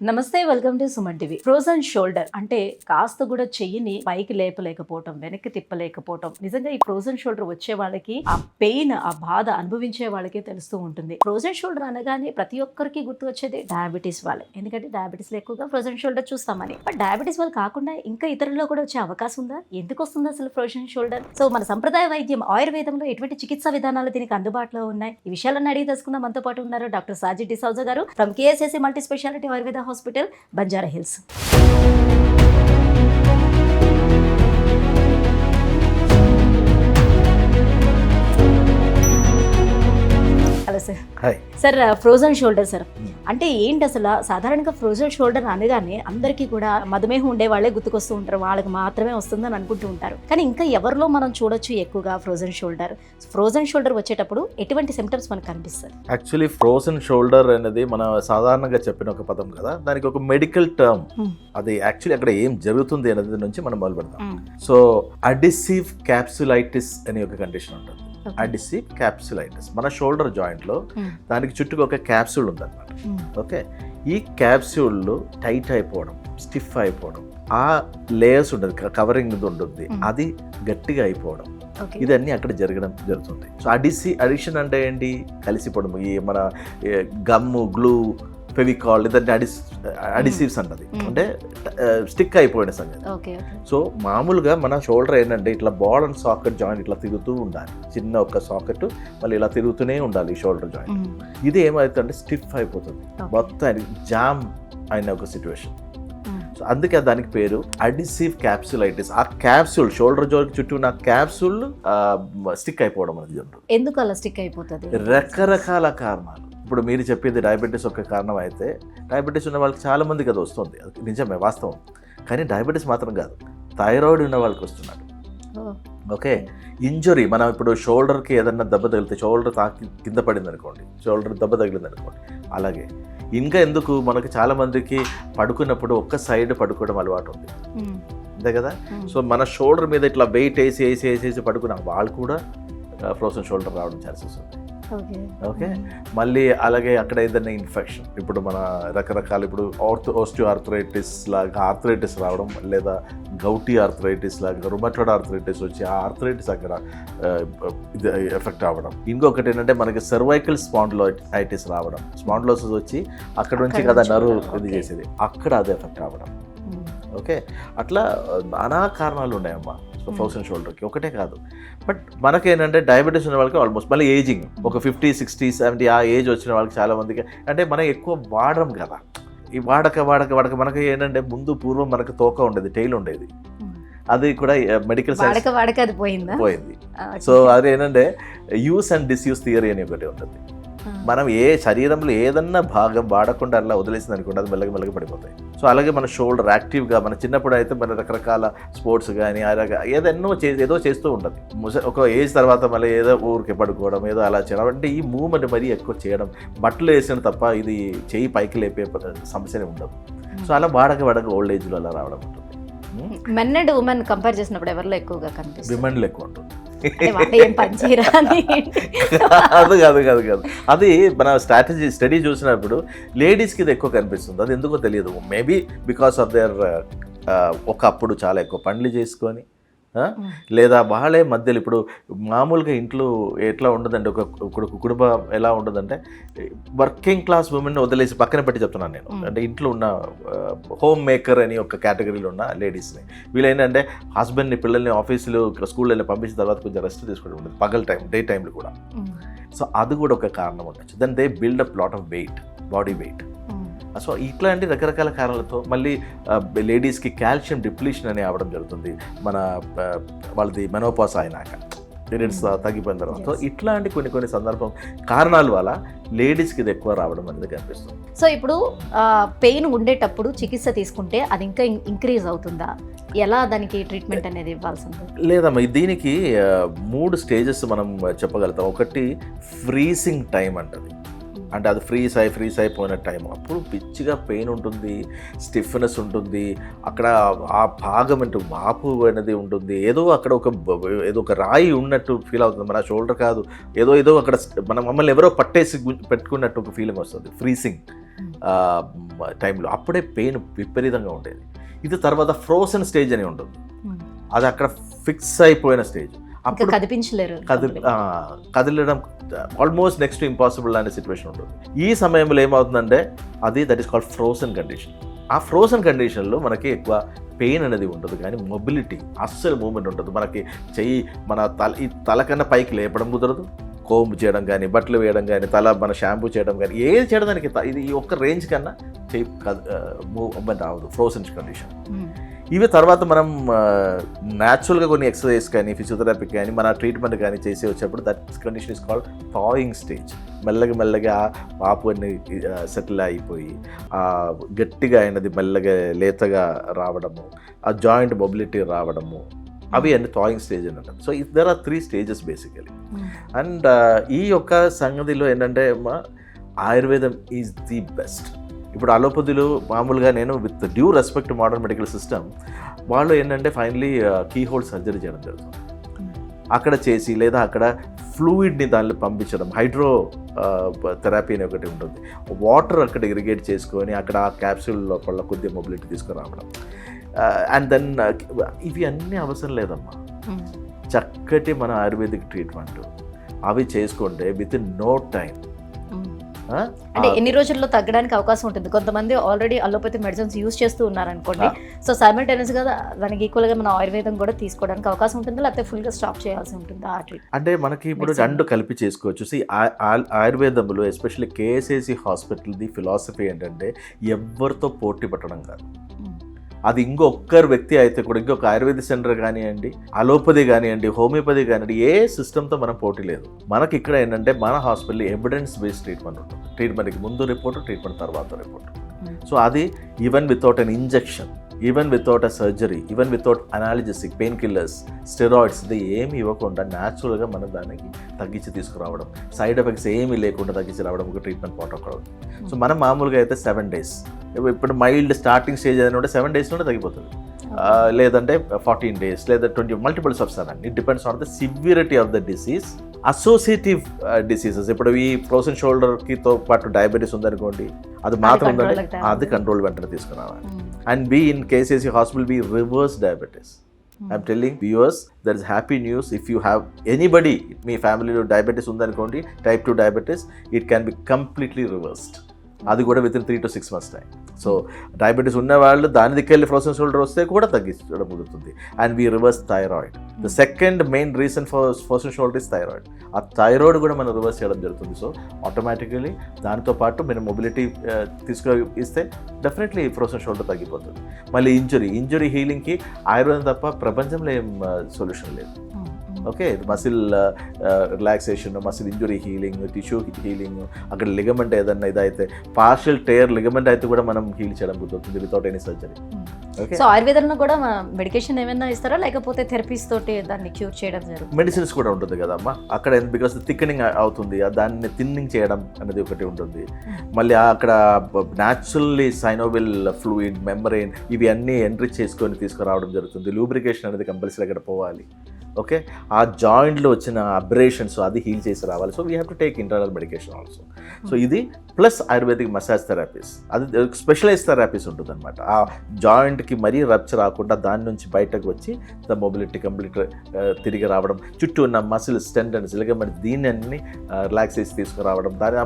నమస్తే, welcome to Suman TV. Frozen shoulder అంటే కాస్త కూడా చెయ్యిని పైకి లేపలేకపోవటం, వెనక్కి తిప్పలేకపోవటం. నిజంగా ఈ ఫ్రోజన్ షోల్డర్ వచ్చే వాళ్ళకి ఆ పెయిన్, ఆ బాధ అనుభవించే వాళ్ళకే తెలుస్తూ ఉంటుంది. ఫ్రోజన్ షోల్డర్ అనగానే ప్రతి ఒక్కరికి గుర్తు వచ్చేది డయాబెటీస్ వాళ్ళే. ఎందుకంటే డయాబెటీస్ లో ఎక్కువగా ఫ్రోజన్ షోల్డర్ చూస్తామని. బట్ డయాబెటీస్ వాళ్ళు కాకుండా ఇంకా ఇతరుల్లో కూడా వచ్చే అవకాశం ఉందా? ఎందుకు వస్తుంది అసలు ఫ్రోజన్ షోల్డర్? సో మన సంప్రదాయ వైద్యం ఆయుర్వేదంలో ఎటువంటి చికిత్సా విధానాలు దీనికి అందుబాటులో ఉన్నాయి? ఈ విషయాలన్నీ అడిగి తెలుసుకుందాం. మనతో పాటు ఉన్నారు డాక్టర్ సాజిద్ డిసౌజా గారు from KSSC multi speciality Ayurveda hospital, Banjara Hills. Hello sir. Hi sir, frozen shoulder sir అంటే ఏంటి అసలు? సాధారణంగా ఫ్రోజన్ షోల్డర్ అనగానే అందరికీ కూడా మధుమేహం ఉండే వాళ్ళే గుర్తుకొస్తూ ఉంటారు, వాళ్ళకి మాత్రమే వస్తుందని అనుకుంటూ ఉంటారు. కానీ ఇంకా ఎవరిలో మనం చూడొచ్చు ఎక్కువగా ఫ్రోజన్ షోల్డర్? ఫ్రోజన్ షోల్డర్ వచ్చేటప్పుడు ఎటువంటి సిమ్టమ్స్ మనకు కనిపిస్తాయి? యాక్చువల్లీ ఫ్రోజన్ షోల్డర్ అనేది మన సాధారణంగా చెప్పిన ఒక పదం కదా, దానికి ఒక మెడికల్ టర్మ్. అది యాక్చువల్లీ అక్కడ ఏం జరుగుతుంది అనేది నుంచి మనం మొదలు పెడతాం. సో అడిసివ్ క్యాప్సులైటిస్ అనే ఒక కండిషన్ ఉంటుంది. అడిసివ్ క్యాప్సులైటిస్ మన షోల్డర్ జాయింట్ లో దానికి చుట్టూ ఒక క్యాప్సూల్ ఉంది అనమాట. ఓకే, ఈ క్యాప్సూల్ టైట్ అయిపోవడం, స్టిఫ్ అయిపోవడం, ఆ లేయర్స్ ఉంటుంది, కవరింగ్ ఉంటుంది, అది గట్టిగా అయిపోవడం, ఇదన్నీ అక్కడ జరుగుతుంది. సో అడిషన్ అంటే ఏంటి? కలిసిపోవడం. ఈ మన గమ్ము, గ్లూ, ఫెవికాల్, ఇదంటే అడిసివ్స్ అంటది, అంటే స్టిక్ అయిపోయిన సంగతి. సో మామూలుగా మన షోల్డర్ ఏంటంటే ఇట్లా బాల్ అండ్ సాకెట్ జాయింట్ ఇట్లా తిరుగుతూ ఉండాలి. చిన్న ఒక సాకెట్ మళ్ళీ ఇలా తిరుగుతూనే ఉండాలి ఈ షోల్డర్ జాయింట్. ఇది ఏమవుతుందంటే స్టిఫ్ అయిపోతుంది, మొత్తం జామ్ అయిన ఒక సిచ్యువేషన్. సో అందుకే దానికి పేరు అడిసివ్ క్యాప్సులైటిస్. ఆ క్యాప్సూల్ షోల్డర్ జాయింట్ చుట్టూ ఉన్న క్యాప్సూల్ స్టిక్ అయిపోవడం అనేది ఉంటుంది. ఎందుకు అలా స్టిక్ అయిపోతుంది? రకరకాల కారణాలు. ఇప్పుడు మీరు చెప్పేది డయాబెటీస్ ఒక కారణం అయితే, డయాబెటీస్ ఉన్న వాళ్ళకి చాలా మందికి అది వస్తుంది, అది నిజమే, వాస్తవం. కానీ డయాబెటీస్ మాత్రం కాదు, థైరాయిడ్ ఉన్న వాళ్ళకి వస్తున్నాడు. ఓకే, ఇంజురీ, మనం ఇప్పుడు షోల్డర్కి ఏదన్నా దెబ్బ తగిలితే, షోల్డర్ తాకి కింద పడింది అనుకోండి, షోల్డర్ దెబ్బ తగిలింది అనుకోండి, అలాగే ఇంకా ఎందుకు మనకి చాలా మందికి పడుకున్నప్పుడు ఒక్క సైడ్ పడుకోవడం అలవాటు ఉంది, అంతే కదా. సో మన షోల్డర్ మీద ఇట్లా వెయిట్ వేసి పడుకున్న వాళ్ళు కూడా ఫ్రోజన్ షోల్డర్ రావడం ఛాన్సెస్ ఉంది. ఓకే, మళ్ళీ అలాగే అక్కడ ఏదైనా ఇన్ఫెక్షన్, ఇప్పుడు మన రకరకాల ఇప్పుడు ఆర్థరైటిస్ లాగా ఆర్థరైటిస్ రావడం, లేదా గౌటీ ఆర్థరైటిస్ లాగా రుమటాయిడ్ ఆర్థరైటిస్ వచ్చి ఆ ఆర్థరైటిస్ అక్కడ ఇది ఎఫెక్ట్ అవ్వడం. ఇంకొకటి ఏంటంటే మనకి సర్వైకల్ స్పాండిలైటిస్ రావడం, స్పాండిలోసిస్ వచ్చి అక్కడ నుంచి కదా నర్వ్ ఇది చేసేది, అక్కడ అది ఎఫెక్ట్ అవ్వడం. ఓకే, అట్లా నానా కారణాలు ఉన్నాయమ్మా ఫ్రోజన్ షోల్డర్కి, ఒకటే కాదు. బట్ మనకేంటంటే డయాబెటీస్ ఉన్న వాళ్ళకి ఆల్మోస్ట్ మళ్ళీ ఏజింగ్ ఒక 50, 60, 70 ఆ ఏజ్ వచ్చిన వాళ్ళకి చాలా మందికి, అంటే మనం ఎక్కువ వాడడం కదా, ఈ వాడక మనకి ఏంటంటే పూర్వం మనకు తోక ఉండేది, టైల్ ఉండేది, అది కూడా మెడికల్ సైన్స్ అది పోయింది. సో అది ఏంటంటే యూస్ అండ్ డిస్యూస్ థియరీ అని ఒకటి ఉంటుంది. మనం శరీరంలో ఏదన్నా భాగం వాడకుండా అలా వదిలేసింది అనుకోండి, అది మెల్లగా పడిపోతాయి. సో అలాగే మన షోల్డర్ యాక్టివ్గా, మన చిన్నప్పుడు అయితే మన రకరకాల స్పోర్ట్స్ కానీ అలాగా ఏదో చేస్తూ ఉంటుంది. ఒక ఏజ్ తర్వాత మళ్ళీ ఏదో ఊరికి పడుకోవడం, ఏదో అలా చేయడం, అంటే ఈ మూవ్మెంట్ మరీ ఎక్కువ చేయడం, బట్టలు వేసిన తప్ప ఇది చెయ్యి పైకి లేపే సమస్యనే ఉండదు. సో అలా వాడక ఓల్డ్ ఏజ్లో అలా రావడం ఉంటుంది. మెన్ అండ్ ఉమెన్ కంపేర్ చేసినప్పుడు ఎవరిలో ఎక్కువగా కనిపిస్తుంది? విమెన్లో ఎక్కువ ఉంటుంది. కాదు అది మన స్టడీ చూసినప్పుడు లేడీస్కి ఇది ఎక్కువ కనిపిస్తుంది. అది ఎందుకో తెలియదు, మేబీ బికాస్ ఆఫ్ దేర్ ఒకప్పుడు చాలా ఎక్కువ పనులు చేసుకొని, లేదా వాళ్ళే మధ్యలో ఇప్పుడు మామూలుగా ఇంట్లో ఎట్లా ఉండదండి, ఒక కుటుంబం ఎలా ఉండదంటే వర్కింగ్ క్లాస్ ఉమెన్ వదిలేసి పక్కన పెట్టి చెప్తున్నాను నేను, అంటే ఇంట్లో ఉన్న హోమ్ మేకర్ అని ఒక కేటగిరీలో ఉన్న లేడీస్ని, వీళ్ళు ఏంటంటే హస్బెండ్ని, పిల్లల్ని ఆఫీసులు, స్కూల్లో వెళ్ళి పంపించిన తర్వాత కొంచెం రెస్ట్ తీసుకోవడం ఉంటుంది, పగల టైం, డే టైంలో కూడా. సో అది కూడా ఒక కారణం ఉండొచ్చు. Then they build up lot of weight, body weight. So ఇట్లాంటి రకరకాల కారణాలతో మళ్ళీ లేడీస్కి కాల్షియం డిప్లీషన్ అని అవ్వడం జరుగుతుంది, మన వాళ్ళది మెనోపాస్ అయినాక, పీరియడ్స్ తగ్గిపోయిన తర్వాత. సో ఇట్లాంటి కొన్ని సందర్భం కారణాల వల్ల లేడీస్కి ఇది ఎక్కువ రావడం అనేది కనిపిస్తుంది. సో ఇప్పుడు పెయిన్ ఉండేటప్పుడు చికిత్స తీసుకుంటే అది ఇంకా ఇంక్రీజ్ అవుతుందా? ఎలా దానికి ట్రీట్మెంట్ అనేది ఇవ్వాల్సింది? లేదమ్మా, దీనికి 3 స్టేజెస్ మనం చెప్పగలుగుతాం. ఒకటి ఫ్రీజింగ్ టైం అంటది, అంటే అది ఫ్రీజ్ అయిపోయిన టైం, అప్పుడు పిచ్చిగా పెయిన్ ఉంటుంది, స్టిఫ్నెస్ ఉంటుంది, అక్కడ ఆ భాగం అంటే వాపు అనేది ఉంటుంది, ఏదో అక్కడ ఏదో ఒక రాయి ఉన్నట్టు ఫీల్ అవుతుంది. మన షోల్డర్ కాదు, ఏదో అక్కడ మమ్మల్ని ఎవరో పట్టేసి పెట్టుకున్నట్టు ఒక ఫీలింగ్ వస్తుంది, ఫ్రీజింగ్. టైంలో అప్పుడే పెయిన్ విపరీతంగా ఉండేది. ఇది తర్వాత ఫ్రోజన్ స్టేజ్ అని ఉంటుంది, అది అక్కడ ఫిక్స్ అయిపోయిన స్టేజ్. అప్పుడు కదిపించలేరు, కదిలడం ఆల్మోస్ట్ నెక్స్ట్ ఇంపాసిబుల్ అనే సిచ్యువేషన్ ఉంటుంది. ఈ సమయంలో ఏమవుతుందంటే that is called frozen condition. ఆ ఫ్రోజన్ కండిషన్లో మనకి ఎక్కువ పెయిన్ అనేది ఉండదు, కానీ మొబిలిటీ అస్సలు మూమెంట్ ఉంటుంది. మనకి చెయ్యి మన తల కన్నా పైకి లేపడం కుదరదు, కోంబు చేయడం కానీ, బట్టలు వేయడం కానీ, మన షాంపూ చేయడం కానీ, ఏది చేయడానికి ఇది ఈ ఒక్క రేంజ్ కన్నా చెయ్యి మూవ్మెంట్ అవ్వదు, ఫ్రోజన్ కండిషన్. ఇవి తర్వాత మనం న్యాచురల్గా కొన్ని ఎక్సర్సైజ్ కానీ, ఫిజియోథెరపీ కానీ, మన ట్రీట్మెంట్ కానీ చేసి వచ్చేప్పుడు that condition is called thawing stage. మెల్లగా వాపు అన్ని సెటిల్ అయిపోయి గట్టిగా అయినది మెల్లగా లేతగా రావడము, ఆ జాయింట్ మొబిలిటీ రావడము, అవి అన్ని థాయింగ్ స్టేజ్ అని అంటారు. So there are 3 stages basically. And ఈ యొక్క సంగతిలో ఏంటంటే ఆయుర్వేదం ఈజ్ ది బెస్ట్. ఇప్పుడు అలోపతిలో మామూలుగా నేను with due respect modern medical system, వాళ్ళు ఏంటంటే ఫైనలీ కీ హోల్ సర్జరీ చేయడం జరుగుతుంది. అక్కడ చేసి లేదా అక్కడ ఫ్లూయిడ్ని దానిలో పంపించడం, హైడ్రో థెరపీ అని ఒకటి ఉంటుంది, వాటర్ అక్కడ ఇరిగేట్ చేసుకొని అక్కడ ఆ క్యాప్సూల్ లోపల కొద్దిగా మొబిలిటీ తీసుకురావడం. అండ్ దెన్ ఇవి అన్నీ అవసరం లేదమ్మా, చక్కటి మన ఆయుర్వేదిక్ ట్రీట్మెంట్ అవి చేసుకుంటే విత్ ఇన్ నో టైం. అంటే ఎన్ని రోజుల్లో తగ్గడానికి అవకాశం ఉంటుంది? కొంతమంది ఆల్రెడీ అలోపతి మెడిసిన్స్ యూజ్ చేస్తూ ఉన్నారనుకోండి, సో సైమల్టేనియస్గా దానికి ఈక్వల్గా మన ఆయుర్వేదం కూడా తీసుకోవడానికి అవకాశం ఉంటుందా, లేకపోతే ఫుల్గా స్టాప్ చేయాల్సి ఉంటుందా? అంటే మనకి ఇప్పుడు రెండు కలిపి చేసుకోవచ్చు. ఆయుర్వేదంలో ఎస్పెషల్లీ కేఎస్ఏసి హాస్పిటల్ది ఫిలాసఫీ ఏంటంటే ఎవరితో పోటీ పట్టడం కాదు. అది ఇంకొక్కరు వ్యక్తి అయితే కూడా, ఇంకొక ఆయుర్వేద సెంటర్ కానివ్వండి, అలోపతి కానివ్వండి, హోమియోపతి కానివ్వండి, ఏ సిస్టమ్తో మనం పోటీ లేదు. మనకి ఇక్కడ ఏంటంటే మన హాస్పిటల్ ఎవిడెన్స్ బేస్డ్ ట్రీట్మెంట్ ఉంటుంది. ట్రీట్మెంట్కి ముందు రిపోర్టు, ట్రీట్మెంట్ తర్వాత రిపోర్టు. సో అది even without an injection, even without a surgery, even without analgesic, pain killers, steroids, ఇది ఏమి ఇవ్వకుండా న్యాచురల్గా మనం దానికి తగ్గించి తీసుకురావడం, సైడ్ ఎఫెక్ట్స్ ఏమీ లేకుండా తగ్గించి రావడం ఒక ట్రీట్మెంట్ ప్రోటోకాల్. సో మనం మామూలుగా అయితే 7 days, ఇప్పుడు మైల్డ్ స్టార్టింగ్ స్టేజ్ ఏదైనా ఉంటే 7 days తగ్గిపోతుంది, లేదంటే 14 days, లేదా 20, multiples of 7. It depends on the severity of the disease. Associative diseases, ఇప్పుడు ఈ ఫ్రోజన్ షోల్డర్కితో పాటు డయాబెటీస్ ఉందనుకోండి, అది మాత్రం ఉందంటే అది కంట్రోల్ వెంటనే తీసుకురావాలి. And we in KCC hospital we reverse diabetes. I'm telling viewers, there is happy news. If you have anybody, మీ ఫ్యామిలీలో డయాబెటీస్ ఉందనుకోండి, type 2 diabetes, it can be completely reversed. అది కూడా within 3 to 6 months time. So diabetes ఉన్నవాళ్ళు దాని దిక్కెళ్ళి frozen shoulder వస్తే కూడా తగ్గించడం కుదురుతుంది. And we reverse thyroid. The second main reason for frozen shoulder is thyroid. ఆ థైరాయిడ్ కూడా మనం రివర్స్ చేయడం జరుగుతుంది. సో ఆటోమేటికలీ దానితో పాటు మనం మొబిలిటీ ఇస్తే డెఫినెట్లీ ఫ్రోజన్ షోల్డర్ తగ్గిపోతుంది. మళ్ళీ ఇంజురీ హీలింగ్కి ఆయుర్వేదం తప్ప ప్రపంచంలో ఏం సొల్యూషన్ లేదు. Okay, muscle relaxation, muscle injury healing, tissue healing, అక్కడ లిగమెంట్ ఏదన్నా ఇదైతే పార్షియల్ టేర్ లిగమెంట్ అయితే కూడా మనం హీల్ చేయడం కుదురుతుంది వితౌట్ ఎనీ సర్జరీ. సో ఆయుర్వేదంలో కూడా మెడికేషన్ ఏమైనా ఇస్తారా, లేకపోతే థెరపీస్ తోటి దాన్ని క్యూర్ చేయడం జరుగుతుంది? మెడిసిన్స్ కూడా ఉంటుంది కదమ్మా అక్కడ, బికాస్ థిక్నింగ్ అవుతుంది, దాన్ని థిన్నింగ్ చేయడం అనేది ఒకటి ఉంటుంది. మళ్ళీ అక్కడ న్యాచురల్లీ సైనోవిల్ ఫ్లూయిడ్, మెంబ్రెయిన్, ఇవి అన్నీ ఎంట్రీ చేసుకొని తీసుకురావడం జరుగుతుంది. లూబ్రికేషన్ అనేది కంపల్సరీ అక్కడ పోవాలి. ఓకే, ఆ జాయింట్లో వచ్చిన అబ్రేషన్స్ అది హీల్ చేసి రావాలి. So we have to take internal medication also. So ఇది ప్లస్ ఆయుర్వేదిక్ మసాజ్ థెరపీస్, అది స్పెషలైజ్ థెరపీస్ ఉంటుంది అనమాట. ఆ జాయింట్కి మరీ రప్చర్ రాకుండా దాని నుంచి బయటకు వచ్చి ద మొబిలిటీ కంప్లీట్ తిరిగి రావడం, చుట్టూ ఉన్న మసిల్స్, టెండన్స్, లిగమెంట్స్, దీన్ని అన్ని రిలాక్స్ చేసి తీసుకురావడం, దాని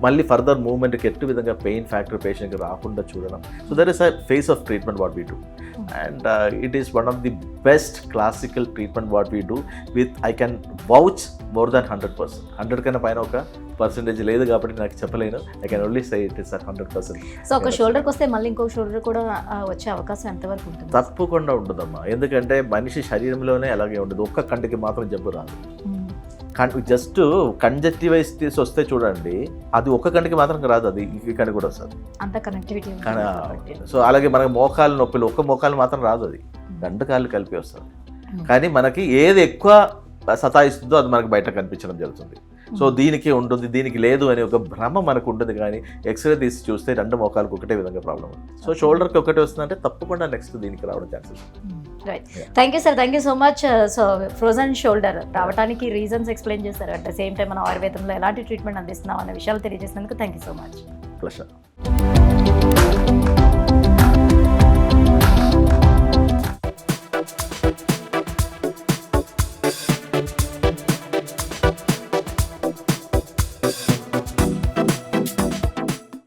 మళ్ళీ ఫర్దర్ మూవ్మెంట్కి ఎట్టు విధంగా పెయిన్ ఫ్యాక్టర్ పేషెంట్కి రాకుండా చూడడం. So there is a phase of treatment what we do, and it is one of the best classical treatment what we do with, I can vouch more than 100%. 100 కన్నా పైన ఒక percentage లేదు కాబట్టి నాకు చెప్పలేను. I can only say it is 100%. So ఒక షోల్డర్కి వస్తే మళ్ళీ ఇంకో షోల్డర్ కూడా వచ్చే అవకాశం ఎంతవరకు ఉంటుంది? తప్పకుండా ఉంటుందమ్మా, ఎందుకంటే మనిషి శరీరంలోనే అలాగే ఉంటుంది. ఒక్క కంటికి మాత్రం జబ్బు రాదు. జస్ట్ కంజక్టివైటిస్ వస్తే చూడండి, అది ఒక్క కంటికి మాత్రం రాదు, అది ఈ కంటికి కూడా వస్తుంది. అంత కనెక్టివిటీ. సో అలాగే మనకి మోకాలు నొప్పులు, ఒక్క మోకాలు మాత్రం రాదు, అది 2 కాళ్ళు కలిపి వస్తుంది. కానీ మనకి ఏది ఎక్కువ సతాయిస్తుందో అది మనకు బయట కనిపించడం జరుగుతుంది. సో దీనికి ఉంటుంది, దీనికి లేదు అని ఒక భ్రమ మనకు ఉంటుంది. కానీ ఎక్స్రే తీసి చూస్తే 2 మోకాలకు ఒకటే విధంగా ప్రాబ్లం ఉంది. సో షోల్డర్కి ఒకటే వస్తుందంటే తప్పకుండా నెక్స్ట్ దీనికి రావడం chances. Right, thank you sir, thank you so much. So frozen shoulder రావడానికి రీజన్స్ ఎక్స్ప్లెయిన్ చేశారు. అట్ ద సేమ్ టైం మనం ఆయుర్వేదంలో ఎలాంటి ట్రీట్మెంట్ అందిస్తున్నాం అనే విషయాలు తెలియజేసినందుకు thank you so much. Pleasure.